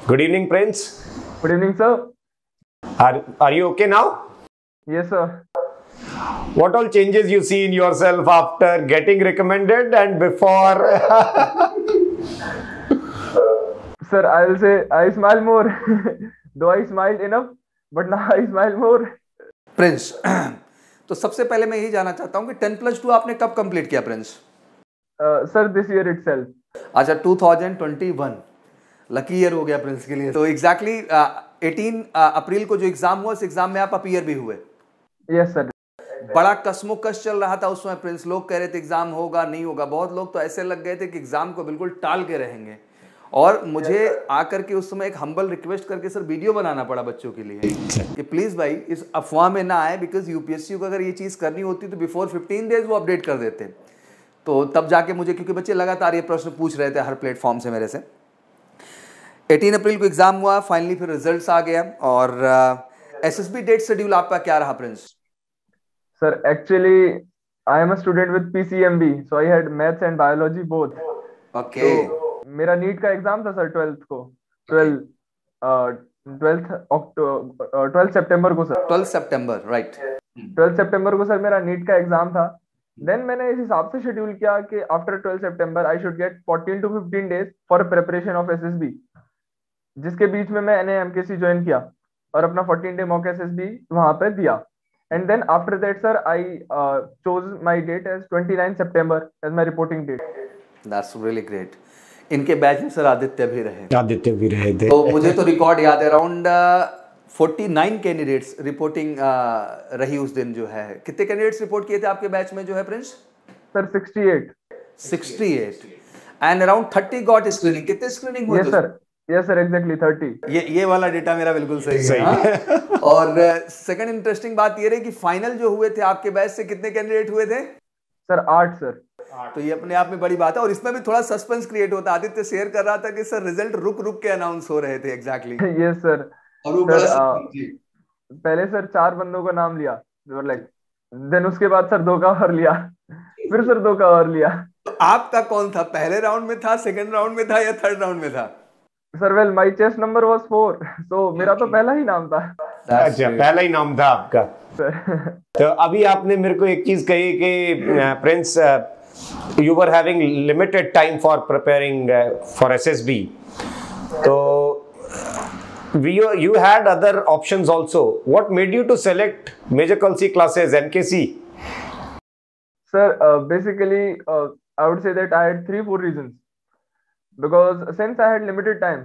Good evening, Prince. Good evening, sir. Are you okay now? Yes, sir. What all changes you see in yourself after getting recommended and before? Sir, I will say I smile more. Though I smiled enough, but now I smile more. Prince तो सबसे पहले मैं यही जानना चाहता हूँ कि 10+2 आपने कब कंप्लीट किया Prince? Sir, this year itself. अच्छा 2021 लकी ईयर हो गया प्रिंस के लिए। तो एग्जैक्टली 18 अप्रैल को जो एग्जाम हुआ उस एग्जाम में आप अपीयर भी हुए। Yes, sir. बड़ा कसमोकस चल रहा था उस समय प्रिंस, लोग कह रहे थे एग्जाम होगा नहीं होगा, बहुत लोग तो ऐसे लग गए थे कि एग्जाम को बिल्कुल टाल के रहेंगे। और मुझे आकर के उस समय एक हम्बल रिक्वेस्ट करके सर वीडियो बनाना पड़ा बच्चों के लिए कि प्लीज भाई इस अफवाह में ना आए, बिकॉज यूपीएससी को अगर ये चीज करनी होती तो बिफोर 15 डेज वो अपडेट कर देते। तो तब जाके मुझे, क्योंकि बच्चे लगातार ये प्रश्न पूछ रहे थे हर प्लेटफॉर्म से मेरे से। 18 अप्रैल को एग्जाम हुआ, फाइनली फिर रिजल्ट्स आ गया। और एसएसबी डेट शेड्यूल आपका क्या रहा Prince? Sir, actually, I am a student with PCMB, so I had maths and biology both. Okay तो मेरा नीट का एग्जाम था सर 12th को, 12 सितंबर को सर। 12 सितंबर, राइट। 12 सितंबर को सर मेरा नीट का एग्जाम था। देन मैंने इस हिसाब से शेड्यूल किया कि after 12 September I should get 14 to 15 days for preparation of SSB, जिसके बीच में मैंने एमकेसी ज्वाइन किया और अपना 14 डे मॉक एसएसबी वहां पे दिया। And then after that sir I chose my date as 29 September as my reporting date. That's really great. इनके बैच में सर आदित्य भी रहे। आदित्य भी रहे थे। तो मुझे तो रिकॉर्ड याद है, अराउंड 49 कैंडिडेट्स रिपोर्टिंग रही उस दिन जो है। कितने कैंडिडेट्स रिपोर्ट किए थे आपके बैच में जो है Prince? Sir 68। 68 and around 30 got screening. कितने स्क्रीनिंग हुए? Yes sir, yes sir, exactly 30। ये वाला डेटा मेरा बिल्कुल सही सही है। हाँ? और सेकंड इंटरेस्टिंग बात ये रही कि फाइनल जो हुए थे आपके बैच से कितने कैंडिडेट हुए थे? Sir 8 sir. तो ये अपने आप में बड़ी बात है। और इसमें भी थोड़ा सस्पेंस क्रिएट होता है। आदित्य शेयर कर रहा था कि सर रिजल्ट रुक रुक के अनाउंस हो रहे थे एग्जैक्टली। Yes sir. और वो सर बड़ा पहले सर 4 बंदों का नाम लिया, लाइक देन उसके बाद सर 2 का और लिया, फिर सर 2 का और लिया। तो आपका कौन था? पहले राउंड में था, सेकंड राउंड में था या थर्ड राउंड में था? Sir well my chest number was 4, सो मेरा तो पहला ही नाम था अच्छा, पहला ही नाम था आपका। सर। तो अभी आपने मेरे को एक चीज कही कि Prince you were having limited time for preparing for SSB, तो you had other options also. What made you to select major Kulsi classes, MKC? Sir, basically, I would say that I had 3-4 reasons. Because since I had limited time,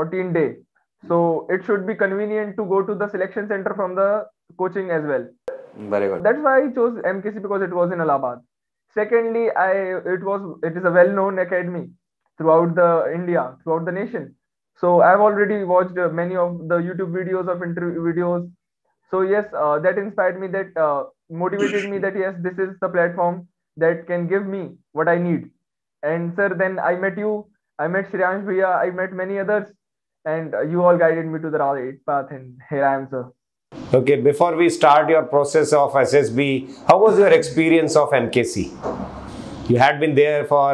14 days, so it should be convenient to go to the selection center from the coaching as well. Very good. That's why I chose MKC, because it was in Allahabad. Secondly, it is a well-known academy throughout the India, throughout the nation. So I've already watched many of the YouTube videos of interview videos. So yes, that inspired me, that motivated me that yes, this is the platform that can give me what I need. And sir, then I met you, I met Shriyansh Bhaiya, I met many others, and you all guided me to the right path, and here I am, sir. Okay, before we start your process of SSB, how was your experience of MKC? You had been there for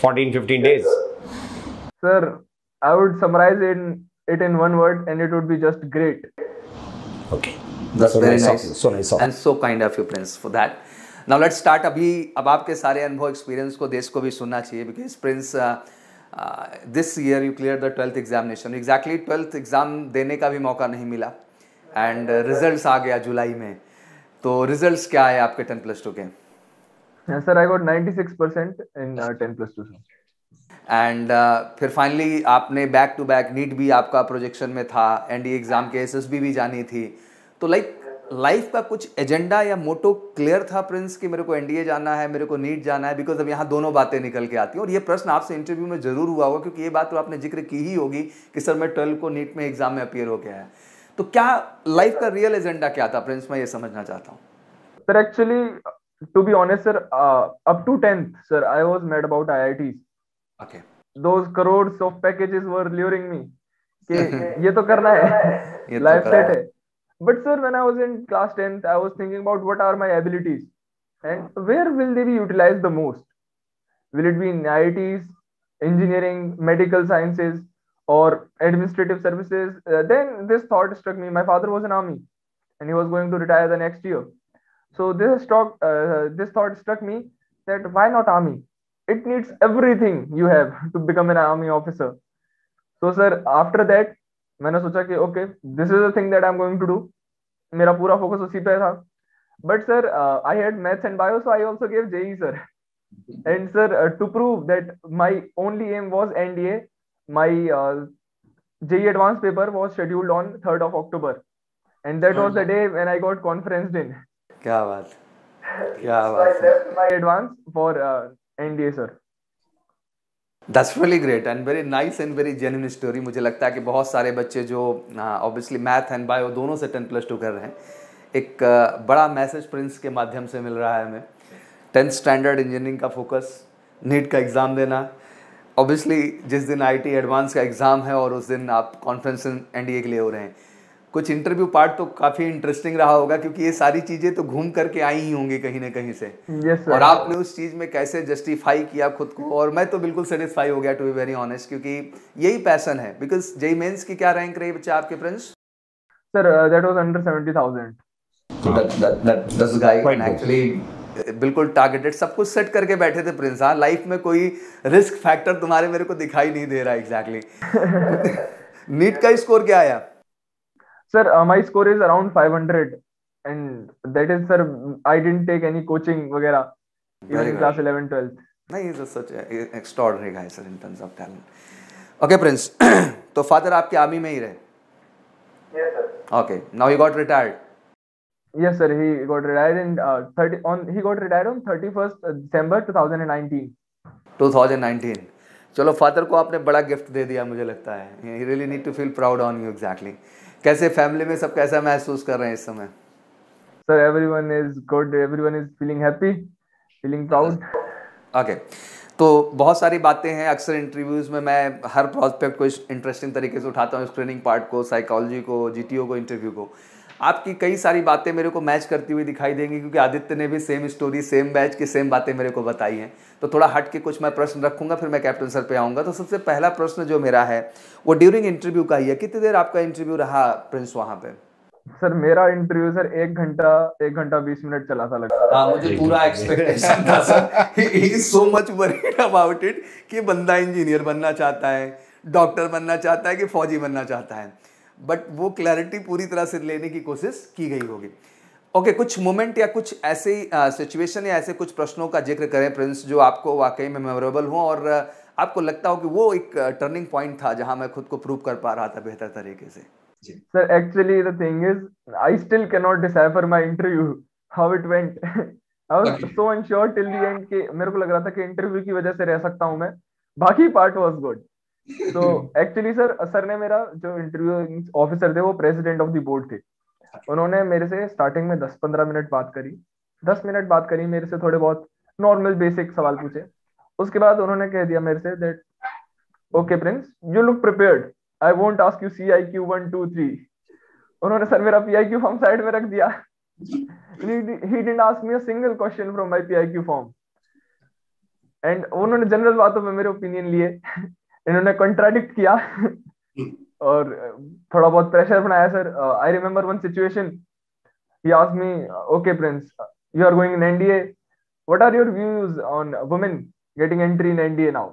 14-15 days. Sir, I would summarize it in one word, and it would be just great. Okay, that's so very nice. nice. So nice and so kind of you, Prince, for that. Now let's start. अभी अब आपके सारे अनुभव experience को देश को भी सुनना चाहिए, because Prince this year you cleared the 12th examination. Exactly 12th exam देने का भी मौका नहीं मिला, and रिजल्ट्स आ गया जुलाई में। तो रिजल्ट्स क्या है आपके 10+2 के? Yes, sir, I got 96% in 10+2, sir. And फिर फाइनली आपने बैक टू बैक, नीट भी आपका प्रोजेक्शन में था, एनडीए एग्जाम के एसएसबी भी जानी थी। तो लाइफ का कुछ एजेंडा या मोटो क्लियर था प्रिंस कि मेरे को एनडीए जाना है, मेरे को नीट जाना है? बिकॉज अब यहाँ दोनों बातें निकल के आती हैं। और ये प्रश्न आपसे इंटरव्यू में जरूर हुआ होगा, क्योंकि ये बात तो आपने जिक्र की ही होगी कि सर मैं 12 को नीट में एग्जाम में अपीयर हो गया है। तो क्या लाइफ का रियल एजेंडा क्या था प्रिंस, मैं ये समझना चाहता हूँ। Sir actually to be honest sir, up to 10th sir I was mad about IITs. Okay. Those crores of packages were luring me कि ये तो करना है, ये life तो set है. But sir, when I was in class 10th, I was thinking about what are my abilities and where will they be utilized the most? Will it be in IITs, engineering, medical sciences, or administrative services. Then this thought struck me. My father was in army, and he was going to retire the next year. So this thought struck me that why not army? It needs everything you have to become an army officer. So sir, after that मैंने सोचा कि okay, this is the thing that I'm going to do. मेरा पूरा focus उसी पे था. But sir, I had maths and bio, so I also gave JEE, sir. And sir, to prove that my only aim was NDA, my JEE advanced paper was scheduled on 3rd of October, and that was the day when I got conferenced in. क्या बात, क्या So I बात है. left my advance for NDA, sir. That's really great and very nice and very genuine story. मुझे लगता है कि बहुत सारे बच्चे जो obviously मैथ एंड बायो दोनों से 10+2 कर रहे हैं, एक बड़ा मैसेज प्रिंस के माध्यम से मिल रहा है हमें. 10th स्टैंडर्ड इंजीनियरिंग का फोकस, नीट का एग्ज़ाम देना, ऑब्वियसली जिस दिन आईटी एडवांस का एग्ज़ाम है और उस दिन आप कॉन्फ्रेंस एनडीए के लिए हो रहे हैं. कुछ इंटरव्यू पार्ट तो काफ़ी इंटरेस्टिंग रहा होगा क्योंकि ये सारी चीज़ें तो घूम करके आई ही होंगी कहीं ना कहीं से. Yes, sir. और आपने उस चीज़ में कैसे जस्टिफाई किया खुद को, और मैं तो बिल्कुल सेटिस्फाई हो गया टू बी वेरी ऑनेस्ट, क्योंकि यही पैसन है. बिकॉज जेईई मेंस की क्या रैंक रही बच्चा आपके Prince? Sir, that was under 70,000. This guy actually बिल्कुल टारगेटेड सब कुछ सेट करके बैठे थे प्रिंस. हाँ, लाइफ में कोई रिस्क फैक्टर तुम्हारे मेरे को दिखाई नहीं दे रहा एग्जैक्टली. नीट का स्कोर क्या आया? Sir, my score is around 500, and that is, sir, I didn't take any coaching वगैरह even Very in good. class 11, 12. नहीं, is such extraordinary guy sir in terms of talent. Okay Prince, तो father आपके army में ही रहे? Yes, sir. Okay, now he got retired. Yes, sir. He got retired in 31st December 2019. 2019. चलो, father को आपने बड़ा gift दे दिया मुझे लगता है. He really need to feel proud on you. Exactly. कैसे फैमिली में सब कैसा महसूस कर रहे हैं इस समय? Sir, everyone is good. Everyone is feeling happy, feeling proud. Okay, तो बहुत सारी बातें हैं. अक्सर इंटरव्यूज़ में मैं हर प्रोस्पेक्ट को इंटरेस्टिंग तरीके से उठाता हूँ, स्क्रीनिंग पार्ट को, साइकोलॉजी को, जीटीओ को, इंटरव्यू को. आपकी कई सारी बातें मेरे को मैच करती हुई दिखाई देंगी क्योंकि आदित्य ने भी सेम स्टोरी, सेम बैच की सेम बातें मेरे को बताई हैं. तो थोड़ा हट के कुछ मैं प्रश्न रखूंगा, फिर मैं कैप्टन सर पे आऊँगा. तो सबसे पहला प्रश्न जो मेरा है वो ड्यूरिंग इंटरव्यू का ही है. कितनी देर आपका इंटरव्यू रहा प्रिंस वहाँ पे? सर, मेरा इंटरव्यू सर 1 घंटा 20 मिनट चला था लगभग. हाँ, मुझे पूरा एक्सपेक्टेशन था sir. He is so much worried about it कि बंदा इंजीनियर बनना चाहता है, डॉक्टर बनना चाहता है कि फौजी बनना चाहता है, बट वो क्लैरिटी पूरी तरह से लेने की कोशिश की गई होगी. ओके, कुछ मोमेंट या कुछ ऐसे सिचुएशन या ऐसे कुछ प्रश्नों का जिक्र करें प्रिंस जो आपको वाकई में मेमोरेबल हो और आपको लगता हो कि वो एक टर्निंग पॉइंट था जहां मैं खुद को प्रूव कर पा रहा था बेहतर तरीके से. Sir, actually the thing is, I still cannot decipher my interview, how it went. I was so unsure till the end कि मेरे को लग रहा था कि इंटरव्यू की वजह से रह सकता हूँ मैं, बाकी पार्ट वाज गुड. तो एक्चुअली सर ने मेरा जो इंटरव्यू ऑफिसर थे वो प्रेसिडेंट ऑफ द बोर्ड थे. उन्होंने मेरे से स्टार्टिंग में 10-15 मिनट बात करी. 10 मिनट बात करी, मेरे से थोड़े बहुत नॉर्मल बेसिक सवाल पूछे. उसके बाद उन्होंने कह दिया मेरे say that okay Prince, you look prepared, I won't ask you CIQ 1 2 3. उन्होंने सर मेरा PIQ फॉर्म साइड में रख दिया. he didn't ask me a single question from my PIQ form. And उन्होंने जनरल बातों में मेरे ओपिनियन लिए, इन्होंने कॉन्ट्राडिक्ट किया और थोड़ा बहुत प्रेशर बनाया. Sir, I remember one situation. He asked me, okay Prince, you are going in NDA, what are your views on women getting entry in NDA now?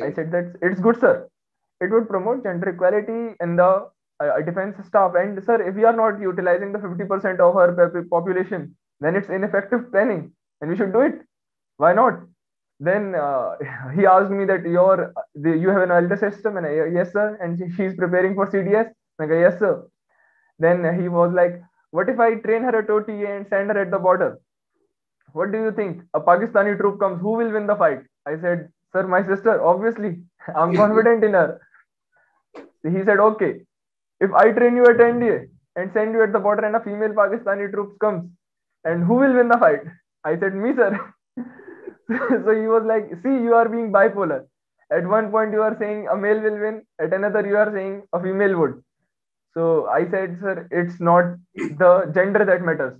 I said that it's good, sir. It would promote gender equality in the defense staff. And sir, if we are not utilizing the 50% of our population, then it's ineffective planning, and we should do it. Why not? Then he asked me that you have an elder system, and yes sir, and she's preparing for CDS. I go, yes sir. Then he was like, what if I train her at OTA and send her at the border? What do you think? A Pakistani troop comes, who will win the fight? I said, sir, my sister, obviously. I'm confident in her. He said, okay, if I train you at NDA and send you at the border and a female Pakistani troops comes, and who will win the fight? I said, me, sir. So he was like, see, you are being bipolar. At one point you are saying a male will win, at another you are saying a female would. So I said, sir, it's not the gender that matters.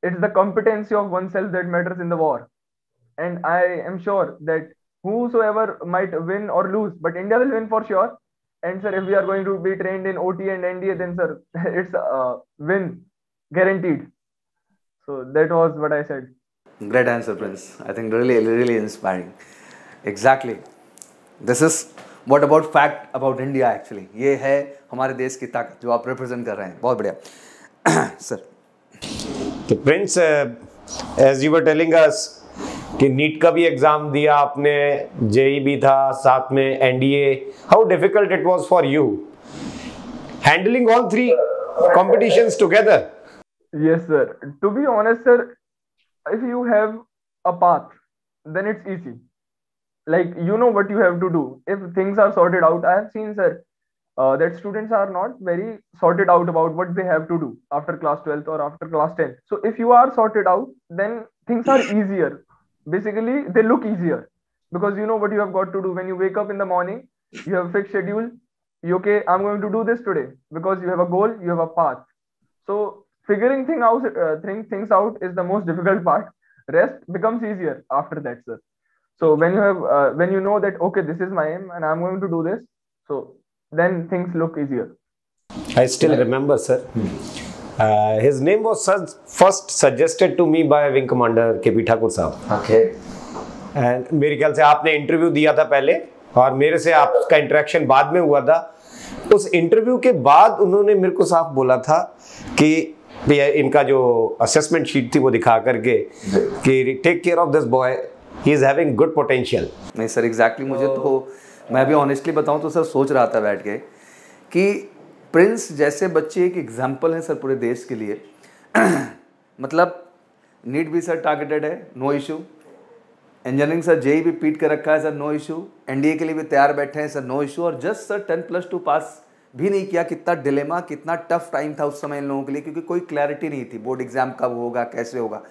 It's the competency of oneself that matters in the war. And I am sure that whosoever might win or lose, but India will win for sure. And sir, if we are going to be trained in OT and NDA, then sir, it's win guaranteed. So that was what I said. Great answer, Prince. I think really inspiring. Exactly. This is what about fact about India actually. ये है हमारे देश की ताकत जो आप represent कर रहे हैं. बहुत बढ़िया. Sir. तो Prince, as you were telling us कि नीट का भी एग्जाम दिया आपने, जेई भी था, साथ में NDA. How difficult it was for you handling all three competitions together? Yes, sir. To be honest, sir, if you have a path, then it's easy. Like, you know what you have to do. If things are sorted out, I have seen, sir, that students are not very sorted out about what they have to do after class 12th or after class 10th. So if you are sorted out, then things are easier. Basically, they look easier because you know what you have got to do. When you wake up in the morning, you have a fixed schedule. You, okay, I'm going to do this today because you have a goal, you have a path. So figuring things out is the most difficult part. Rest becomes easier after that, sir. So when you have when you know that okay, this is my aim and I'm going to do this, so then things look easier. I still remember, sir. His name was first suggested to me by Wing Commander KP Thakur साहब. Okay. And मेरे ख्याल से आपने interview दिया था पहले और मेरे से आपका इंटरेक्शन बाद में हुआ था. उस इंटरव्यू के बाद उन्होंने मेरे को साफ बोला था कि इनका जो असेसमेंट शीट थी वो दिखा करके कि take care of this boy, he is having good potential. नहीं सर, एग्जैक्टली मुझे तो मैं भी ऑनेस्टली बताऊं तो सर सोच रहा था बैठ के कि प्रिंस जैसे बच्चे एक एग्जाम्पल हैं सर पूरे देश के लिए. मतलब नीट भी सर टारगेटेड है, no issue. Engineering sir JEE भी पीट के रखा है सर, नो इशू. एनडीए के लिए भी तैयार बैठे हैं सर, नो इशू. और जस्ट सर 10+2 पास भी नहीं किया. कितना डिलेमा, कितना टफ टाइम था उस समय इन लोगों के लिए, क्योंकि कोई क्लैरिटी नहीं थी बोर्ड एग्जाम कब होगा, कैसे होगा.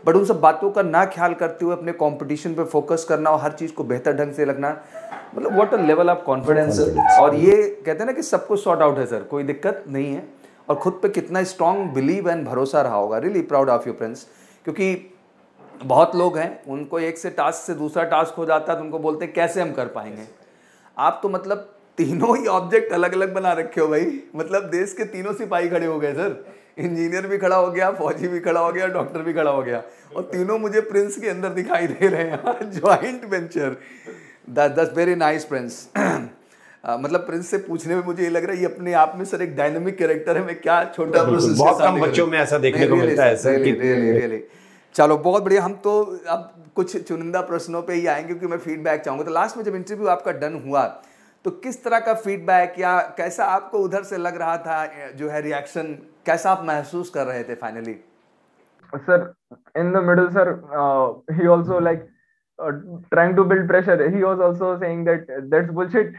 बट उन सब बातों का ना ख्याल करते हुए अपने कंपटीशन पे फोकस करना और हर चीज़ को बेहतर ढंग से लगना, मतलब what a level of confidence. और ये कहते हैं ना कि सब कुछ सॉर्ट आउट है सर, कोई दिक्कत नहीं है. और खुद पे कितना स्ट्रॉन्ग बिलीव एंड भरोसा रहा होगा. Really proud of you Prince. क्योंकि बहुत लोग हैं उनको एक से टास्क से दूसरा टास्क हो जाता है तो उनको बोलते हैं कैसे हम कर पाएंगे. आप तो मतलब तीनों ही ऑब्जेक्ट अलग अलग बना रखे हो भाई. मतलब देश के तीनों सिपाही खड़े हो गए सर. इंजीनियर भी खड़ा हो गया, फौजी भी खड़ा हो गया, डॉक्टर भी खड़ा हो गया, और तीनों मुझे प्रिंस के अंदर दिखाई दे रहे हैं. Joint venture. That's very nice Prince. मतलब प्रिंस से पूछने में मुझे ये लग रहा है ये अपने आप में सर एक डायनामिक कैरेक्टर है. मैं क्या छोटा प्रोसेस, बहुत कम बच्चों में ऐसा देखने को मिलता है सर. रियली. चलो बहुत बढ़िया. हम तो अब कुछ चुनिंदा प्रश्नों पे ही आएंगे क्योंकि मैं फीडबैक चाहूँगा. तो लास्ट में जब इंटरव्यू आपका डन हुआ तो किस तरह का फीडबैक या कैसा आपको उधर से लग रहा था, जो है रिएक्शन, कैसा आप महसूस कर रहे थे finally? Sir, in the middle, sir, he also like trying to build pressure. He was also saying that that's bullshit.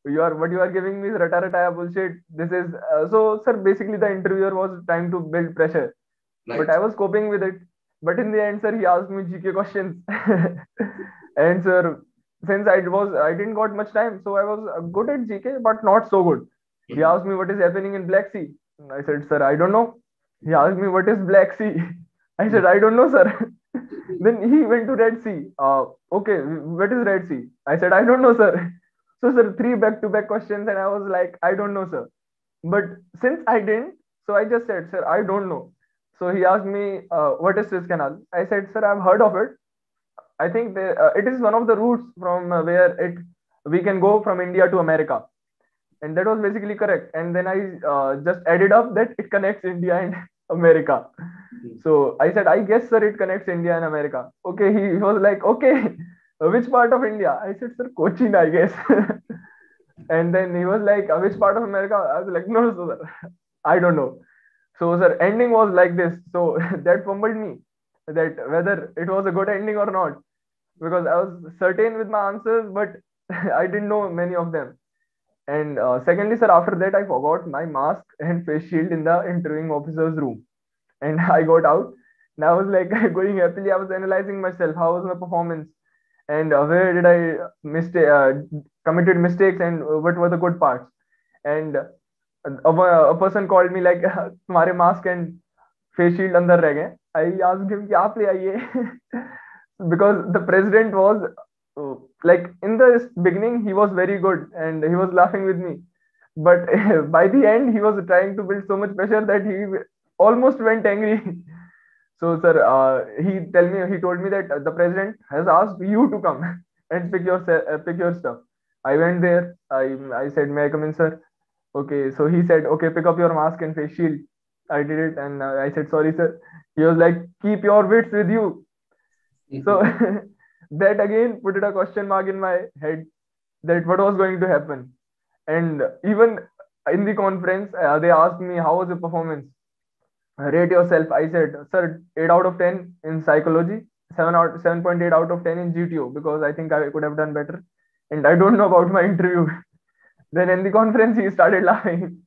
What you are giving me is rata bullshit. This is so, sir. Basically, the interviewer was trying to build pressure, right. But I was coping with it. But in the end, sir, he asked me GK questions, and sir, since I didn't got much time, so I was good at GK, but not so good. He asked me what is happening in Black Sea. I said, sir, I don't know. He asked me what is Black Sea. I said, I don't know, sir. Then he went to Red Sea. Okay, what is Red Sea? I said, I don't know, sir. So, sir, 3 back-to-back questions, and I was like, I don't know, sir. But since I didn't, so I just said, sir, I don't know. So he asked me, what is Suez Canal? I said, sir, I've heard of it. I think it is one of the routes from where we can go from India to America. And that was basically correct. And then I just added up that it connects India and America. So I said, I guess, sir, it connects India and America. Okay, he was like, okay, which part of India? I said, sir, Cochin, I guess. And then he was like, which part of America? I was like, no, sir, I don't know. So, sir, ending was like this. So that fumbled me, that whether it was a good ending or not, because I was certain with my answers, but I didn't know many of them. And secondly, sir, after that, I forgot my mask and face shield in the interviewing officer's room. And I got out. And I was like going happily. I was analyzing myself. How was my performance? And where did I committed mistakes and what were the good parts? And a person called me like, तुम्हारे mask and face shield अंदर रह गए. I asked him कि आप ले आइए. Because the president was like in the beginning he was very good and he was laughing with me, but by the end he was trying to build so much pressure that he almost went angry. So sir, he told me that the president has asked you to come and pick your stuff. I went there. I said, may I come in, sir? Okay, so he said, okay, pick up your mask and face shield. I did it, and I said, sorry, sir. He was like, keep your wits with you. So that again put a question mark in my head that what was going to happen. And even in the conference, they asked me, how was your performance? Rate yourself. I said, sir, 8 out of 10 in psychology, 7.8 out of 10 in GTO, because I think I could have done better. And I don't know about my interview. Then in the conference, he started laughing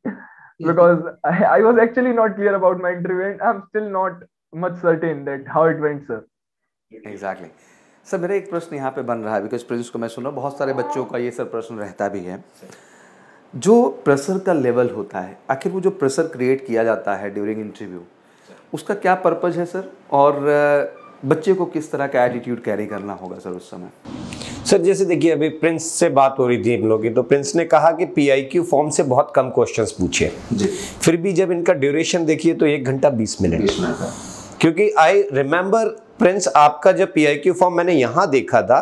because I was actually not clear about my interview, and I'm still not much certain that how it went, sir. Exactly. Sir मेरा एक प्रश्न यहाँ पे बन रहा है, because Prince को मैं सुना बहुत सारे बच्चों का ये सर प्रश्न रहता भी है, जो प्रेशर का लेवल होता है, आखिर वो जो प्रेशर क्रिएट किया जाता है ड्यूरिंग इंटरव्यू, उसका क्या पर्पज है सर, और बच्चे को किस तरह का एटीट्यूड कैरी करना होगा सर उस समय? सर जैसे देखिए अभी प्रिंस से बात हो रही थी हम लोग की, तो प्रिंस ने कहा कि PIQ फॉर्म से बहुत कम क्वेश्चंस पूछे, फिर भी जब इनका ड्यूरेशन देखिए तो 1 घंटा 20 मिनट। क्योंकि आई रिमेम्बर प्रिंस, आपका जब PIQ फॉर्म मैंने यहाँ देखा था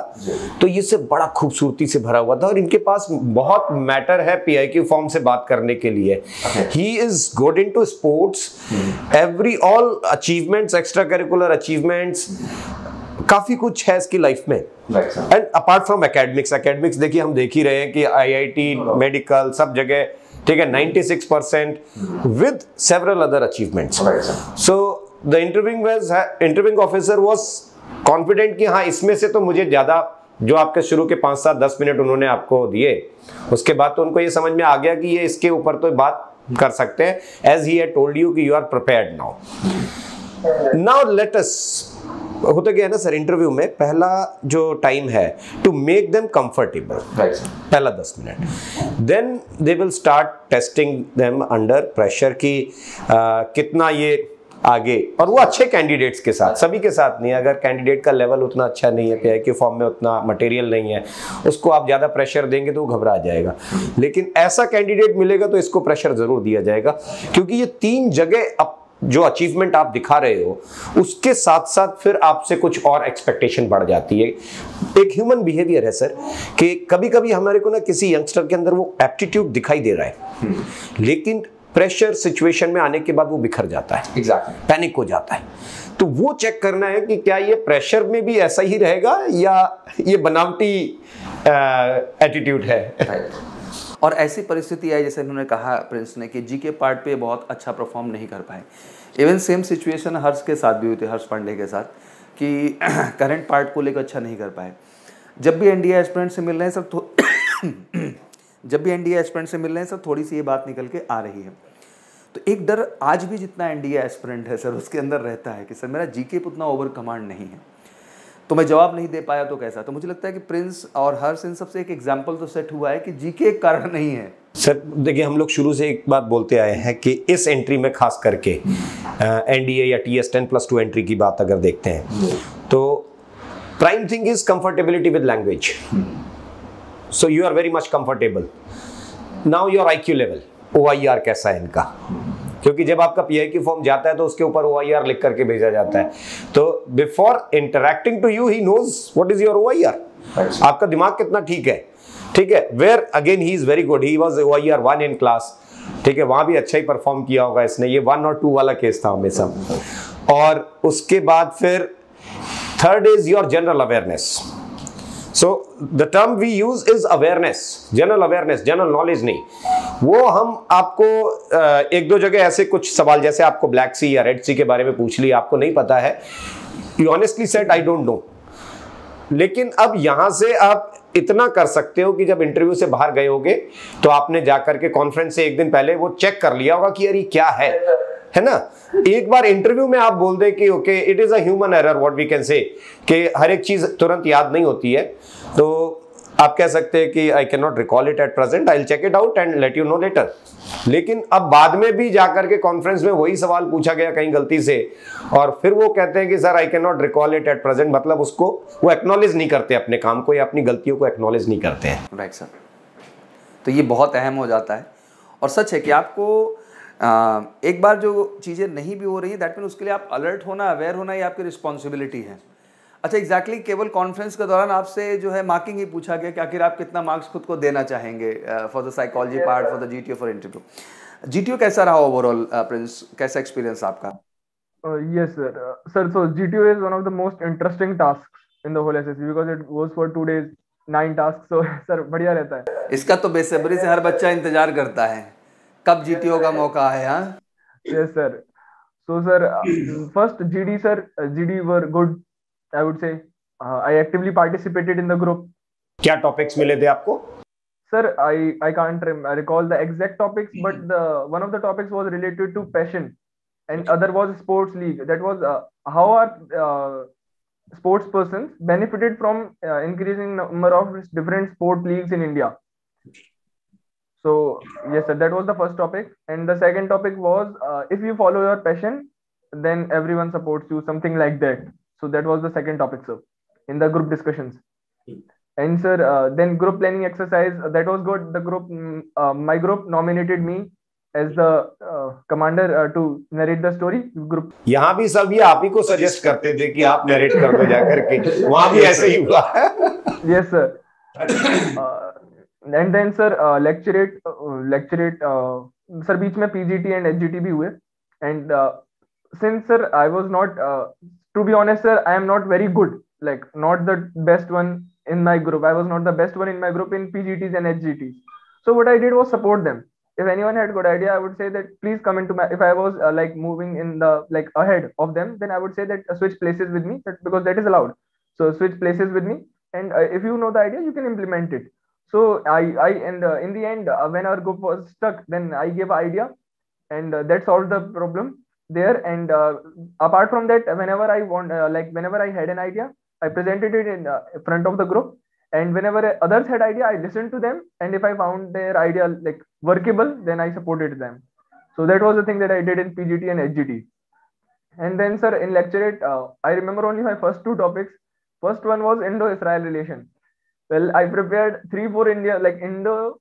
तो ये से बड़ा खूबसूरती से भरा हुआ था, और इनके पास बहुत मैटर है PIQ फॉर्म से बात करने के लिए। He is good into sports, every all achievements, extra curricular achievements, काफी कुछ है इसकी लाइफ में। एंड अपार्ट फ्रॉम एकेडमिक्स देखिए हम देख ही रहे हैं कि IIT मेडिकल सब जगह, ठीक है, 96% with several other achievements. So the interviewing officer was confident कि हाँ इसमें से तो मुझे ज्यादा, जो आपके शुरू के 5, 7, 10 मिनट उन्होंने आपको दिए, उसके बाद तो उनको ये समझ में आ गया कि ये इसके ऊपर तो बात कर सकते हैं, as he had told you कि you are prepared now let us. होता क्या है ना सर, इंटरव्यू में पहला जो टाइम है टू मेक देम कंफर्टेबल, पहला 10 minute, then they will start testing them under pressure कि कितना ये आगे, और वो अच्छे कैंडिडेट्स के साथ, सभी के साथ नहीं। अगर कैंडिडेट का लेवल उतना अच्छा नहीं है, PIQ फॉर्म में उतना मटेरियल नहीं है, उसको आप ज़्यादा प्रेशर देंगे तो वो घबरा जाएगा। लेकिन ऐसा कैंडिडेट मिलेगा तो इसको प्रेशर ज़रूर दिया जाएगा, क्योंकि ये 3 जगह अब जो अचीवमेंट आप दिखा रहे हो उसके साथ साथ फिर आपसे कुछ और एक्सपेक्टेशन बढ़ जाती है। एक ह्यूमन बिहेवियर है सर कि कभी कभी हमारे को ना किसी यंगस्टर के अंदर वो एप्टीट्यूड दिखाई दे रहा है, लेकिन प्रेशर सिचुएशन में आने के बाद वो बिखर जाता है, पैनिक हो जाता है। तो वो चेक करना है कि क्या ये प्रेशर में भी ऐसा ही रहेगा या ये बनावटी एटीट्यूड है। और ऐसी परिस्थिति आई जैसे उन्होंने कहा प्रिंस ने कि GK पार्ट पे बहुत अच्छा परफॉर्म नहीं कर पाए। इवन सेम सिचुएशन हर्ष के साथ भी हुई थी, हर्ष पांडे के साथ, कि करंट पार्ट को लेकर अच्छा नहीं कर पाए। जब भी NDA एस्पिरेंट से मिल रहे हैं सब थोड़ी सी ये बात निकल के आ रही है। तो एक डर आज भी जितना NDA एस्पिरेंट है सर उसके अंदर रहता है कि सर मेरा GK पे उतना ओवर कमांड नहीं है, तो मैं जवाब नहीं दे पाया तो कैसा। तो मुझे लगता है कि प्रिंस और हर्ष इन सबसे एक एग्जाम्पल तो सेट हुआ है कि GK एक कारण नहीं है। सर देखिए हम लोग शुरू से एक बात बोलते आए हैं कि इस एंट्री में खास करके NDA या TS 10+2 एंट्री की बात अगर देखते हैं तो prime thing is comfortability with language. So you are very much comfortable. Now your IQ level, OIR कैसा है इनका, क्योंकि जब आपका PIQ फॉर्म जाता है तो उसके ऊपर OIR लिख करके भेजा जाता है। तो before interacting to you he knows what is your OIR, आपका दिमाग कितना ठीक है, ठीक है। Where again he is very good, he was OIR 1 in class, ठीक है, वहां भी अच्छा ही परफॉर्म किया होगा इसने, ये 1 और 2 वाला केस था हमेशा। और उसके बाद फिर third is your general awareness. So the term we use is awareness, general awareness, general knowledge नहीं। वो हम आपको 1-2 जगह ऐसे कुछ सवाल, जैसे आपको ब्लैक सी या रेड सी के बारे में पूछ लिया, आपको नहीं पता है, you honestly said I don't know। लेकिन अब यहां से आप इतना कर सकते हो कि जब इंटरव्यू से बाहर गए होगे तो आपने जाकर के कॉन्फ्रेंस से 1 दिन पहले वो चेक कर लिया होगा कि यार ये क्या है ना। एक बार इंटरव्यू में आप बोल दे कि okay it is a human error, what we can say, कि हर एक चीज तुरंत याद नहीं होती है। तो आप कह सकते हैं कि I can not recall it at present, I will check it out and let you know later. लेकिन अब बाद में भी जाकर के कॉन्फ्रेंस में वही सवाल पूछा गया कहीं गलती से, और फिर वो कहते हैं कि sir I can not recall it at present, मतलब उसको वो एक्नॉलेज नहीं करते अपने काम को या अपनी गलतियों को एक्नॉलेज नहीं करते हैं। राइट सर, तो ये बहुत अहम हो जाता है। और सच है कि आपको एक बार जो चीज़ें नहीं भी हो रही हैं, दैट मीन उसके लिए आप अलर्ट होना, अवेयर होना, ये आपकी रिस्पॉन्सिबिलिटी है। अच्छा, एग्जैक्टली केवल कॉन्फ्रेंस के दौरान आपसे जो है मार्किंग ही पूछा गया कि आखिर आप कितना मार्क्स खुद को देना चाहेंगे for the psychology part, for the GTO, for interview. GTO कैसा रहा ओवरऑल प्रिंस, कैसा एक्सपीरियंस आपका? Yes, sir. Sir, so GTO is one of the most interesting tasks in the whole SSC because it goes for 2 days, 9 tasks. So, sir, बढ़िया रहता है। इसका तो बेसब्री से हर बच्चा इंतजार करता है कब जीटीओ का मौका है। हाँ, Yes, sir. So, sir, first GD, sir, GD were good, I would say. I actively participated in the group. क्या टॉपिक्स मिले थे आपको? Sir, I can't recall the exact topics, but the one of the topics was related to passion, and other was sports league. That was how are sports persons benefited from increasing number of different sport leagues in India. So yes, sir, that was the first topic, and the second topic was if you follow your passion, then everyone supports you, something like that. So that was the second topic, sir, in the group discussions. And sir, then group planning exercise, that was good. The group, my group nominated me as the commander to narrate the story. Group. यहाँ भी सब ये आप ही को suggest करते थे कि आप नरेट कर दो जाकर के, वहां भी ऐसे ही हुआ। Yes, sir. And then sir, lecturate, sir, बीच में PGT and HGT भी हुए. And since sir, I was not, to be honest, sir, I am not very good, like not the best one in my group. I was not the best one in my group in PGTs and HGTs. So what I did was support them. If anyone had good idea, I would say that please come into my. If I was like moving in the like ahead of them, then I would say that switch places with me, because that is allowed. So switch places with me, and if you know the idea, you can implement it. So I and in the end, when our group was stuck, then I gave an idea, and that solved the problem there. And apart from that, whenever I want, whenever I had an idea, I presented it in front of the group, and whenever others had idea, I listened to them, and if I found their idea like workable, then I supported them. So that was the thing that I did in PGT and HGT. And then sir, in lecturate, I remember only my first 2 topics. First one was Indo-Israel relation. Well, I prepared 3-4 India, like India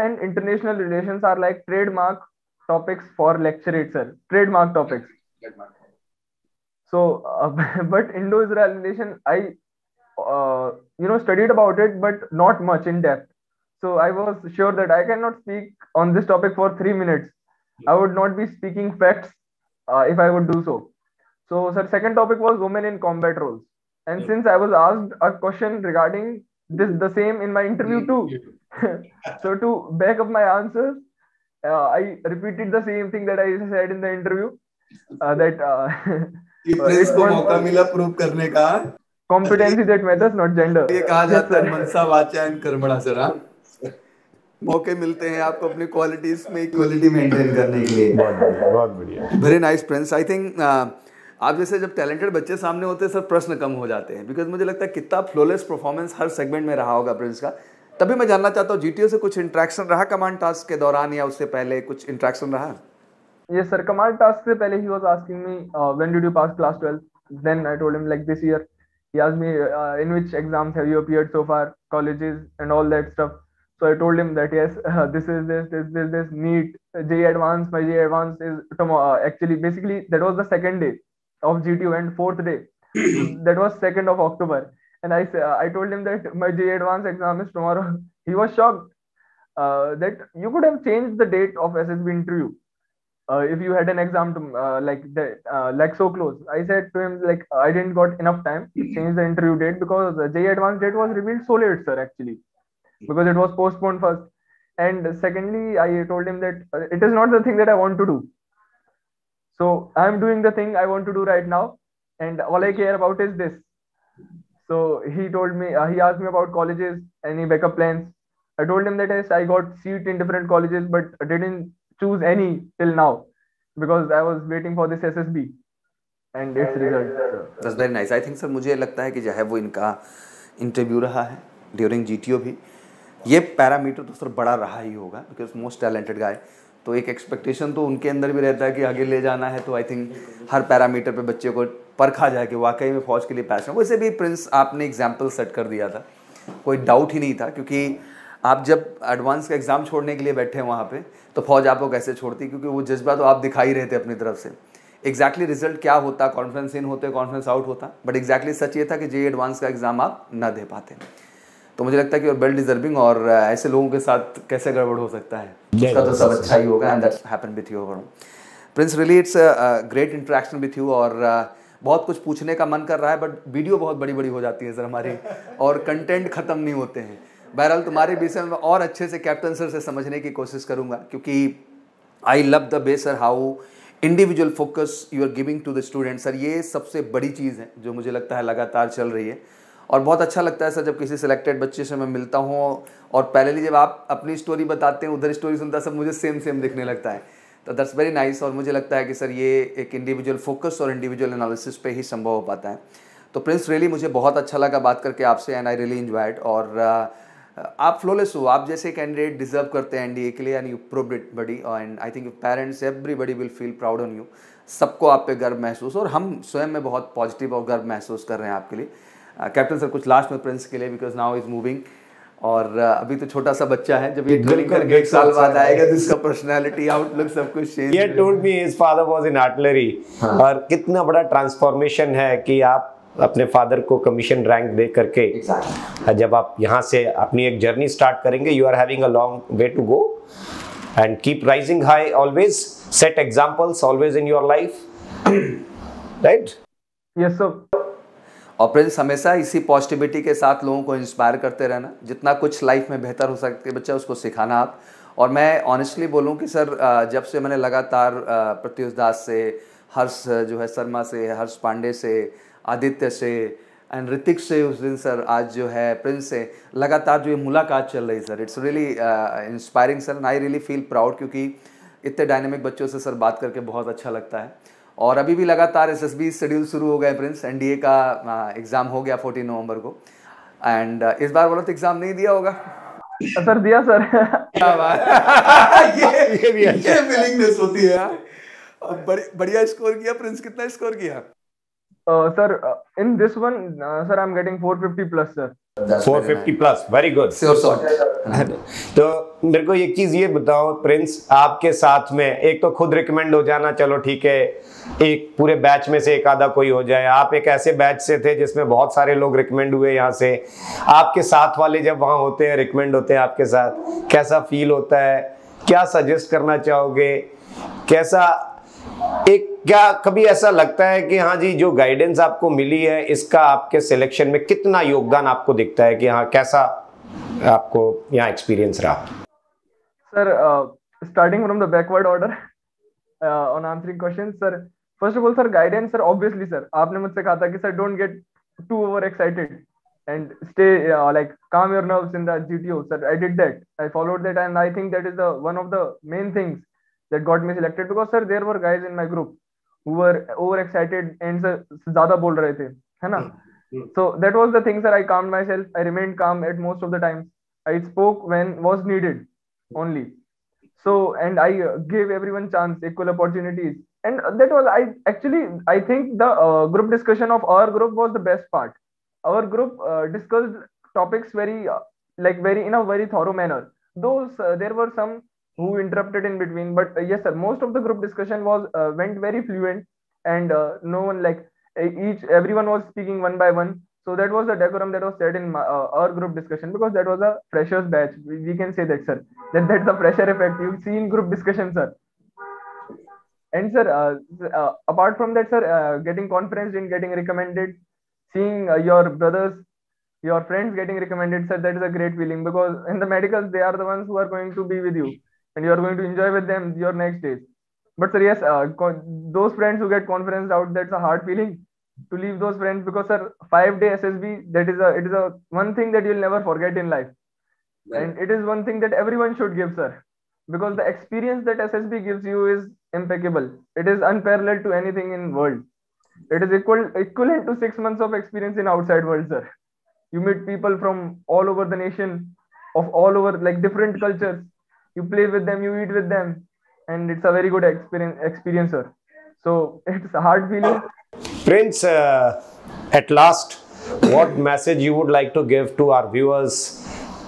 and international relations are like trademark topics for lecturate, sir. Trademark topics. So, but Indo-Israel relation, I studied about it, but not much in depth. So I was sure that I cannot speak on this topic for 3 minutes. I would not be speaking facts if I would do so. So, sir, second topic was women in combat roles. And since I was asked a question regarding this, the same in my interview too. So to back up my answers, I repeated the same thing that I said in the interview. इसको मौका मिला prove करने का। Competency that matters, not gender. ये कहा जाता है मनसा वाचायन कर्मणा सर। मौके मिलते हैं आपको अपनी क्वालिटीज में इक्वलिटी मेंटेन करने के लिए। बहुत बढ़िया, very nice Prince. I think आप जैसे जब टैलेंटेड बच्चे सामने होते हैं सर, प्रश्न कम हो जाते हैं, बिकॉज मुझे लगता है कितना फ्लॉलेस परफॉर्मेंस हर सेगमेंट में रहा होगा प्रिंस का। तभी मैं जानना चाहता हूँ, जीटीओ से कुछ इंटरेक्शन रहा कमांड टास्क के दौरान या उससे पहले कुछ इंटरेक्शन रहा? Yes, sir. Command task से पहले he was asking me, when did you pass class 12? Then I told him like this year. He asked me in which exams have you appeared so far, colleges and all that stuff. So I told him that yes, this is this NEET, JEE Advanced. My JEE Advanced is tomorrow. Actually, basically that was the second day of GTO and fourth day. That was 2nd of October. And I told him that my JEE Advanced exam is tomorrow. He was shocked that you could have changed the date of SSB interview. If you had an exam to, like so close. I said to him like I didn't got enough time to change the interview date because the JEE Advanced date was revealed so late, sir, actually, because it was postponed first. And secondly, I told him that it is not the thing that I want to do. So I am doing the thing I want to do right now, and all I care about is this. So he told me, he asked me about colleges, any backup plans. I told him that yes, I got seat in different colleges, but I didn't choose any till now because I was waiting for this SSB and its result. That's very nice. I think sir मुझे लगता है कि जो है वो इनका interview रहा है ड्यूरिंग GTO भी। ये पैरामीटर तो सर बड़ा रहा ही होगा बिकॉज मोस्ट टैलेंटेड गाय, तो एक एक्सपेक्टेशन तो उनके अंदर भी रहता है कि आगे ले जाना है, तो आई थिंक हर पैरामीटर पे बच्चे को परखा जाए कि वाकई में फौज के लिए पैशन। वैसे भी प्रिंस आपने एग्जाम्पल सेट कर दिया था, कोई डाउट ही नहीं था, क्योंकि आप जब एडवांस का एग्ज़ाम छोड़ने के लिए बैठे हैं वहाँ पे, तो फौज आपको कैसे छोड़ती, क्योंकि वो जज्बा तो आप दिखा ही रहे थे अपनी तरफ से। एग्जैक्टली रिजल्ट क्या होता, कॉन्फ्रेंस इन होते, कॉन्फ्रेंस आउट होता, बट एग्जैक्टली सच ये था कि JEE एडवांस का एग्ज़ाम आप ना दे पाते। तो मुझे लगता है कि और वेल डिजर्विंग, और ऐसे लोगों के साथ कैसे गड़बड़ हो सकता है, उसका तो सब अच्छा ही होगा, and that's happened with you over. Prince really it's a great interaction with you, और बहुत कुछ पूछने का मन कर रहा है, बट वीडियो बहुत बड़ी बड़ी हो जाती है सर हमारी, और कंटेंट ख़त्म नहीं होते हैं। बहरहाल तुम्हारे विषय में और अच्छे से कैप्टन सर से समझने की कोशिश करूँगा, क्योंकि I love the way sir how individual focus you are giving to the student. Sir ये सबसे बड़ी चीज़ है जो मुझे लगता है लगातार चल रही है, और बहुत अच्छा लगता है सर जब किसी सिलेक्टेड बच्चे से मैं मिलता हूँ, और पहले जब आप अपनी स्टोरी बताते हैं, उधर स्टोरी सुनता सब मुझे सेम सेम दिखने लगता है, तो दैट्स वेरी नाइस। और मुझे लगता है कि सर ये एक इंडिविजुअल फोकस और इंडिविजुअल एनालिसिस पे ही संभव हो पाता है। तो प्रिंस रियली मुझे बहुत अच्छा लगा बात करके आपसे, एंड आई रियली एंजॉयड। और आप फ्लोलेस हो, आप जैसे कैंडिडेट डिजर्व करते हैं NDA के लिए, and you proved it buddy, and I think parents everybody will feel proud on you. सबको आप पे गर्व महसूस, और हम स्वयं में बहुत पॉजिटिव और गर्व महसूस कर रहे हैं आपके लिए। कैप्टन सर कुछ लास्ट में प्रिंस के लिए, बिकॉज नाउ इज मूविंग, और अभी तो छोटा सा बच्चा है, जब ये ट्रेनिंग करके 1 साल बाद आएगा तो इसका पर्सनालिटी आउटलुक सब कुछ change. He told me his father was in artillery, और कितना बड़ा ट्रांसफॉर्मेशन है कि आप अपने फादर को कमीशन रैंक दे करके जब आप यहाँ से अपनी एक जर्नी स्टार्ट करेंगे, you are having a long way to go, and keep rising high, always set examples always in your life, right? Yes sir. और प्रिंस हमेशा इसी पॉजिटिविटी के साथ लोगों को इंस्पायर करते रहना, जितना कुछ लाइफ में बेहतर हो सकते बच्चा उसको सिखाना आप। और मैं ऑनेस्टली बोलूं कि सर जब से मैंने लगातार प्रत्युष दास से, हर्ष जो है शर्मा से, हर्ष पांडे से, आदित्य से, एंड ऋतिक से, उस दिन सर आज जो है प्रिंस से लगातार जो ये मुलाकात चल रही sir, it's really inspiring sir, and I really feel proud, क्योंकि इतने डायनेमिक बच्चों से सर बात करके बहुत अच्छा लगता है। और अभी भी लगातार SSB शेड्यूल शुरू हो गए प्रिंस, NDA का एग्ज़ाम हो गया 14 नवंबर को, एंड इस बार बोला तो एग्ज़ाम नहीं दिया होगा सर? दिया सर। क्या बात ये विलिंगनेस होती है यार। बढ़िया स्कोर किया प्रिंस, कितना स्कोर किया? Sir, in this one, sir, I'm getting 450 plus, sir. 450 plus, very good. तो मेरे को एक चीज ये बताओ प्रिंस, आपके साथ में एक तो खुद रिकमेंड हो जाना, चलो ठीक है, एक पूरे बैच में से एक आधा कोई हो जाए, आप एक ऐसे बैच से थे जिसमें बहुत सारे लोग रिकमेंड हुए यहाँ से, आपके साथ वाले जब वहाँ होते हैं, रिकमेंड होते हैं आपके साथ, कैसा फील होता है, क्या सजेस्ट करना चाहोगे, कैसा एक, क्या कभी ऐसा लगता है कि हाँ जी जो गाइडेंस आपको मिली है इसका आपके सिलेक्शन में कितना योगदान आपको दिखता है, कि हाँ कैसा आपको यहाँ एक्सपीरियंस रहा? Sir, starting from the backward order, on answering questions, sir, first of all, sir, guidance, sir, obviously, sir, आपने मुझसे कहा था कि sir don't get too over excited and stay like calm your nerves in the GTO, sir. I did that, I followed that, and I think that is the one of the main things that got me selected, because sir there were guys in my group who were over excited and ज़्यादा बोल रहे थे, है ना? So that was the thing, sir. I calmed myself, I remained calm at most of the times, I spoke when was needed only. So, and I gave everyone chance, equal opportunities, and that was, I think the group discussion of our group was the best part. Our group discussed topics very very in a very thorough manner. Though there were some who interrupted in between, but yes sir, most of the group discussion was went very fluent, and no one everyone was speaking one by one. So that was the decorum that was set in our group discussion, because that was a freshers batch, we can say that, sir, that's the pressure effect you see in group discussion, sir. And sir, apart from that, sir, getting conferenced in, getting recommended, seeing your brothers, your friends getting recommended, sir, that is a great feeling, because in the medicals they are the ones who are going to be with you, and you are going to enjoy with them your next days. But sir, yes, those friends who get conferenced out, that's a hard feeling to leave those friends, because sir, 5-day SSB, it is a one thing that you'll never forget in life. Right. And it is one thing that everyone should give, sir, because the experience that SSB gives you is impeccable. It is unparalleled to anything in world. It is equivalent to 6 months of experience in outside world, sir. You meet people from all over the nation, of all over, like different cultures. You play with them, you eat with them, and it's a very good experience, sir. So it's a hard feeling. Prince, at last, what message you would like to give to our viewers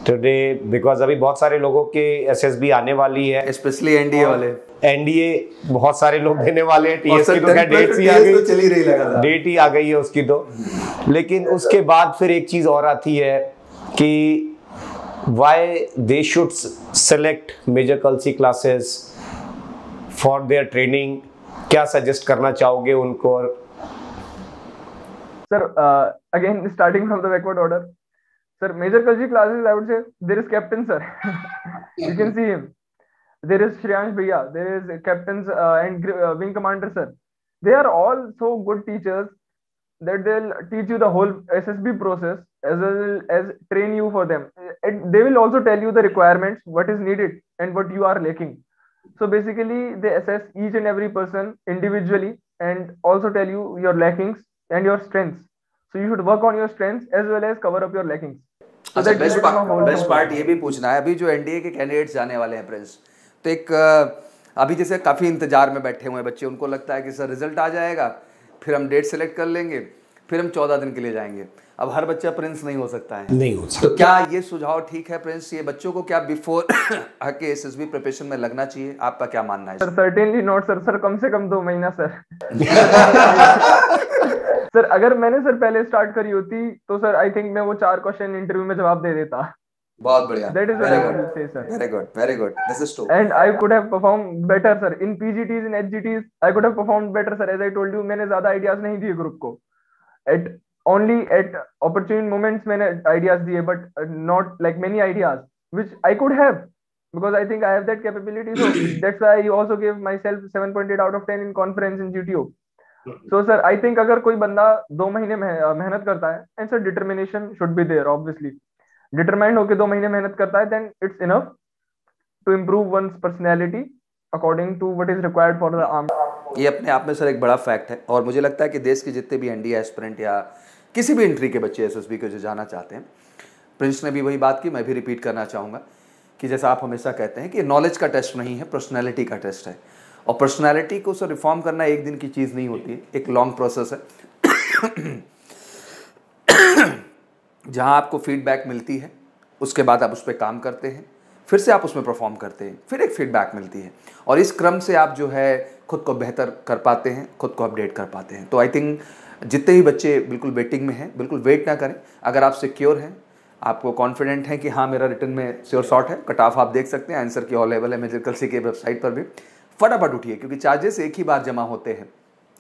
today? Because अभी बहुत सारे लोगों के SSB आने वाली है, specially NDA वाले। NDA बहुत सारे लोग देने वाले हैं। टीएस की तो क्या डेट ही आ गई, चल ही रही लगा, डेट ही आ गई है उसकी तो। लेकिन उसके बाद फिर एक चीज और आती है कि why they should select Major Kulsi classes for their training. क्या सजेस्ट करना चाहोगे उनको? Sir, again starting from the backward order, sir, Major Kulsi classes, I would say there is captain, sir. You can see him. There is Shriyansh Bhaiya, there is captains and wing commander, sir. They are all so good teachers that they'll teach you the whole SSB process as well as train you for them. And they will also tell you the requirements, what is needed and what you are lacking. So basically they assess each and every person individually and also tell you your lackings and your strengths. So you should work on your strengths as well as cover up your lackings. So अच्छा, best part ये भी पूछना है, अभी जो NDA के candidates जाने वाले हैं प्रिंस, तो एक अभी जैसे काफ़ी इंतजार में बैठे हुए हैं बच्चे, उनको लगता है कि सर रिजल्ट आ जाएगा, फिर हम डेट सेलेक्ट कर लेंगे, फिर हम 14 दिन के लिए जाएंगे। अब हर बच्चा प्रिंस नहीं हो सकता है, नहीं हो सकता। तो क्या ये सुझाव ठीक है प्रिंस? ये बच्चों को क्या बिफोर आके एसएसबी प्रिपरेशन में लगना चाहिए? आपका क्या मानना है? Sir certainly not sir. Sir कम से कम 2 महीना सर। सर अगर मैंने सर पहले स्टार्ट करी होती तो सर आई थिंक मैं वो 4 क्वेश्चन इंटरव्यू में जवाब दे देता। बहुत बढ़िया, That is what I would say, sir. very good, this is true. And I could have performed better, sir. In PGTs, in HGTs, I could have performed better, sir. As I told you, मैंने ज़्यादा ideas नहीं दिए group को. Only at opportune moments मैंने ideas दिए, but not like many ideas, which I could have, because I think I have that capability. So that's why I also gave myself 7.8 out of 10 in conference in GTO. So sir, I think अगर कोई बंदा 2 महीने मेहनत करता है, and sir determination should be there, obviously. Determined होकर 2 महीने मेहनत करता है, then it's enough to improve one's personality according to what is required for the army. ये अपने आप में सर एक बड़ा फैक्ट है, और मुझे लगता है कि देश के जितने भी एनडीए एस्पिरेंट या किसी भी एंट्री के बच्चे एसएसबी को जो जाना चाहते हैं, प्रिंस ने भी वही बात की, मैं भी रिपीट करना चाहूँगा कि जैसा आप हमेशा कहते हैं कि नॉलेज का टेस्ट नहीं है, पर्सनैलिटी का टेस्ट है। और पर्सनैलिटी को सर रिफॉर्म करना एक दिन की चीज़ नहीं होती है, एक लॉन्ग प्रोसेस है। जहाँ आपको फीडबैक मिलती है, उसके बाद आप उस पर काम करते हैं, फिर से आप उसमें परफॉर्म करते हैं, फिर एक फीडबैक मिलती है, और इस क्रम से आप जो है खुद को बेहतर कर पाते हैं, खुद को अपडेट कर पाते हैं। तो आई थिंक जितने भी बच्चे बिल्कुल वेटिंग में हैं, बिल्कुल वेट ना करें। अगर आप सिक्योर हैं, आपको कॉन्फिडेंट हैं कि हाँ मेरा रिटर्न में श्योर शॉट है, कट ऑफ आप देख सकते हैं, आंसर की ऑल लेवल है मेजर कल्सी के वेबसाइट पर भी, फटाफट उठिए, क्योंकि चार्जेस एक ही बार जमा होते हैं।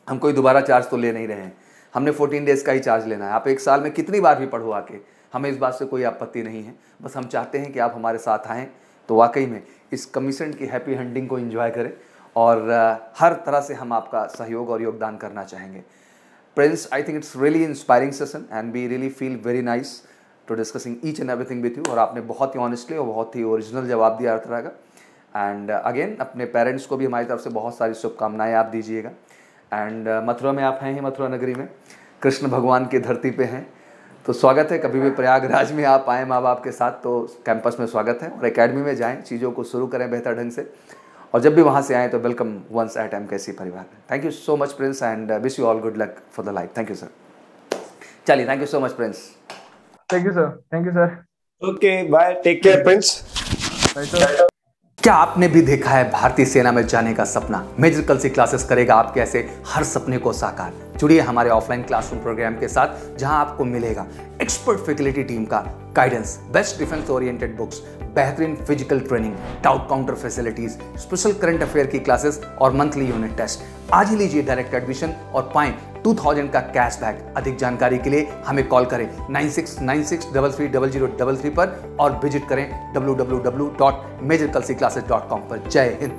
हम कोई दोबारा चार्ज तो ले नहीं रहे हैं, हमने 14 डेज़ का ही चार्ज लेना है। आप एक साल में कितनी बार भी पढ़ो आके, हमें इस बात से कोई आपत्ति नहीं है, बस हम चाहते हैं कि आप हमारे साथ आएँ तो वाकई में इस कमीशन की हैप्पी हंटिंग को एंजॉय करें, और हर तरह से हम आपका सहयोग और योगदान करना चाहेंगे। Prince, I think it's really inspiring session and we really feel very nice to discussing each and everything with you, और आपने बहुत ही ऑनेस्टली और बहुत ही ओरिजिनल जवाब दिया हर तरह का। एंड अगेन अपने पेरेंट्स को भी हमारी तरफ से बहुत सारी शुभकामनाएं आप दीजिएगा। एंड मथुरा में आप हैं ही, मथुरा नगरी में कृष्ण भगवान की धरती पे हैं, तो स्वागत है। कभी भी प्रयागराज में आप आएँ माँ बाप के साथ तो कैंपस में स्वागत है, और एकेडमी में जाएं, चीज़ों को शुरू करें बेहतर ढंग से, और जब भी वहाँ से आएँ तो वेलकम वंस एट एमकेसी परिवार में। Thank you so much Prince and wish you all good luck for the life. Thank you sir. चलिए, thank you so much Prince. Thank you sir. Thank you sir. Okay, bye, take care Prince. क्या आपने भी देखा है भारतीय सेना में जाने का सपना? मेजर कल्सी क्लासेस करेगा आपके ऐसे हर सपने को साकार। जुड़िए हमारे ऑफलाइन क्लासरूम प्रोग्राम के साथ, जहां आपको मिलेगा एक्सपर्ट फैकल्टी टीम का guidance, best defence oriented books, बेहतरीन physical training, doubt counter facilities, special current affair की क्लासेस और मंथली यूनिट टेस्ट। आज ही लीजिए डायरेक्ट एडमिशन और पाएं 2000 का कैशबैक। अधिक जानकारी के लिए हमें कॉल करें 9696330033 पर, और विजिट करें www.majorkulsiclasses.com पर। जय हिंद।